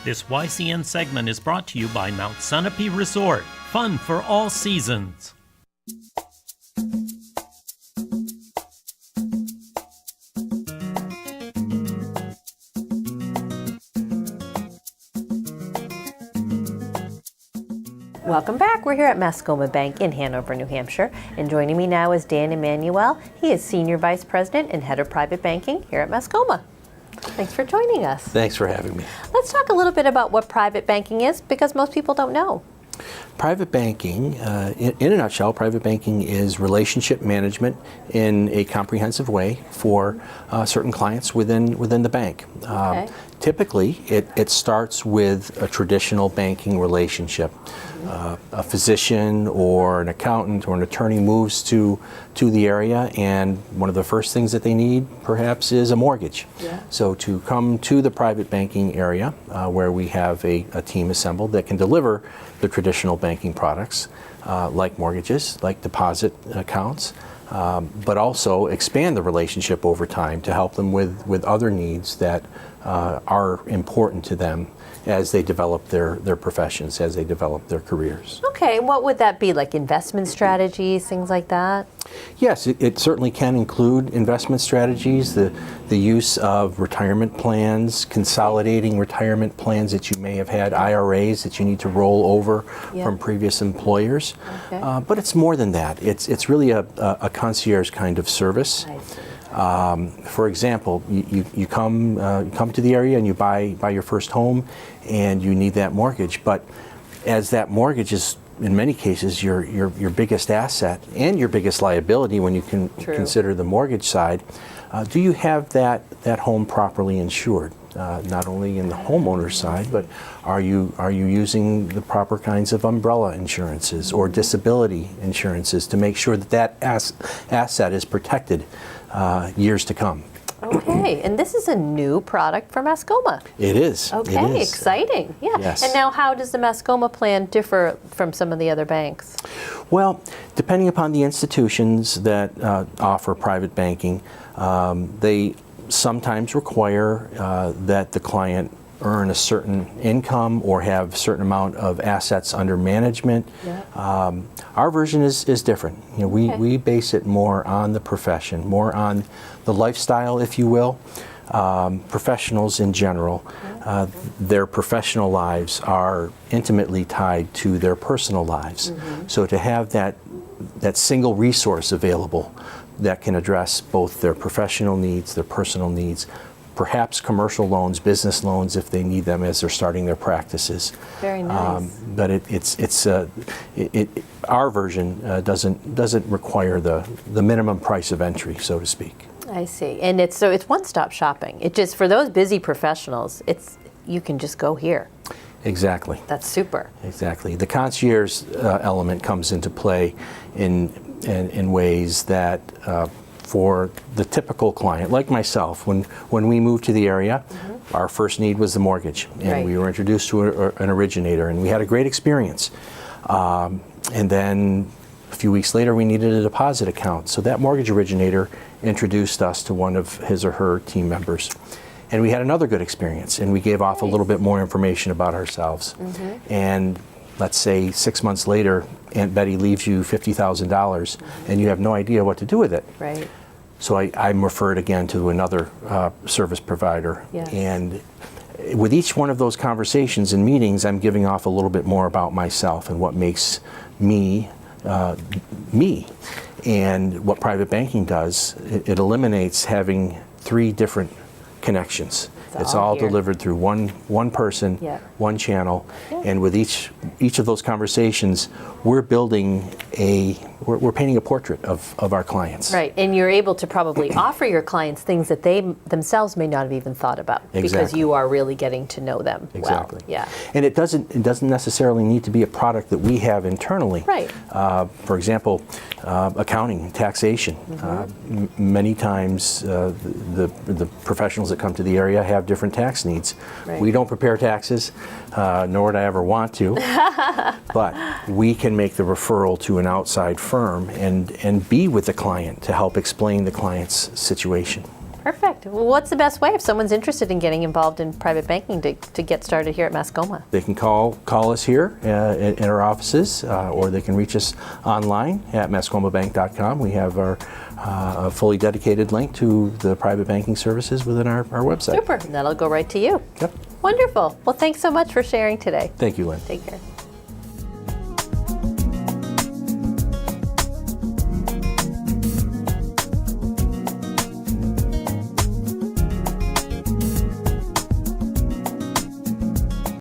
This YCN segment is brought to you by Mount Sunapee Resort. Fun for all seasons. Welcome back. We're here at Mascoma Bank in Hanover, New Hampshire. And joining me now is Dan Emanuele. He is Senior Vice President and Head of Private Banking here at Mascoma. Thanks for joining us. Thanks for having me. Let's talk a little bit about what private banking is, because most people don't know. Private banking, in a nutshell, private banking is relationship management in a comprehensive way for certain clients within the bank. Okay. Typically, it starts with a traditional banking relationship. A physician or an accountant or an attorney moves to the area, and one of the first things that they need perhaps is a mortgage. Yeah. So to come to the private banking area where we have a team assembled that can deliver the traditional banking products like mortgages, like deposit accounts, but also expand the relationship over time to help them with other needs that are important to them as they develop their professions, as they develop their careers. Okay, what would that be, like investment strategies, things like that? Yes, it certainly can include investment strategies, the use of retirement plans, consolidating retirement plans that you may have had, IRAs that you need to roll over from previous employers. Okay. But it's more than that. It's really a concierge kind of service. I see. For example, you come to the area and you buy your first home, and you need that mortgage. But as that mortgage is, in many cases, your biggest asset and your biggest liability when you can consider the mortgage side, do you have that home properly insured? Not only in the homeowner's side, but are you using the proper kinds of umbrella insurances or disability insurances to make sure that asset is protected years to come? Okay, and this is a new product for Mascoma. It is. Okay, it is. exciting. Yeah. Yes. And now how does the Mascoma plan differ from some of the other banks? Well, depending upon the institutions that offer private banking, they sometimes require that the client earn a certain income or have a certain amount of assets under management. Yeah. Our version is different. We base it more on the profession, more on the lifestyle, if you will. Professionals in general, their professional lives are intimately tied to their personal lives. Mm-hmm. So to have that single resource available that can address both their professional needs, their personal needs, perhaps commercial loans, business loans if they need them as they're starting their practices. Very nice. But our version doesn't require the minimum price of entry, so to speak. I see. And it's one-stop shopping. It just, for those busy professionals, you can just go here. Exactly. That's super. Exactly. The concierge element comes into play in ways that for the typical client, like myself, when we moved to the area, our first need was the mortgage, and we were introduced to an originator, and we had a great experience. And then a few weeks later, we needed a deposit account, so that mortgage originator introduced us to one of his or her team members. And we had another good experience, and we gave off a little bit more information about ourselves. And let's say 6 months later, Aunt Betty leaves you $50,000, and you have no idea what to do with it. Right. So I'm referred again to another service provider. Yes. And with each one of those conversations and meetings, I'm giving off a little bit more about myself and what makes me me. And what private banking does, it eliminates having 3 different connections. It's all delivered through one person, one channel, and with each of those conversations, we're building we're painting a portrait of our clients. Right, and you're able to probably offer your clients things that they themselves may not have even thought about, because you are really getting to know them Exactly. well. Yeah. And it doesn't necessarily need to be a product that we have internally. Right. For example, accounting, taxation. Many times the professionals that come to the area have different tax needs. Right. We don't prepare taxes, nor would I ever want to, but we can make the referral to an outside firm and be with the client to help explain the client's situation. Perfect. Well, what's the best way if someone's interested in getting involved in private banking to get started here at Mascoma? They can call us here in our offices, or they can reach us online at mascomabank.com. We have our a fully dedicated link to the private banking services within our website. Super. That'll go right to you. Yep. Wonderful. Well, thanks so much for sharing today. Thank you, Lynn. Take care.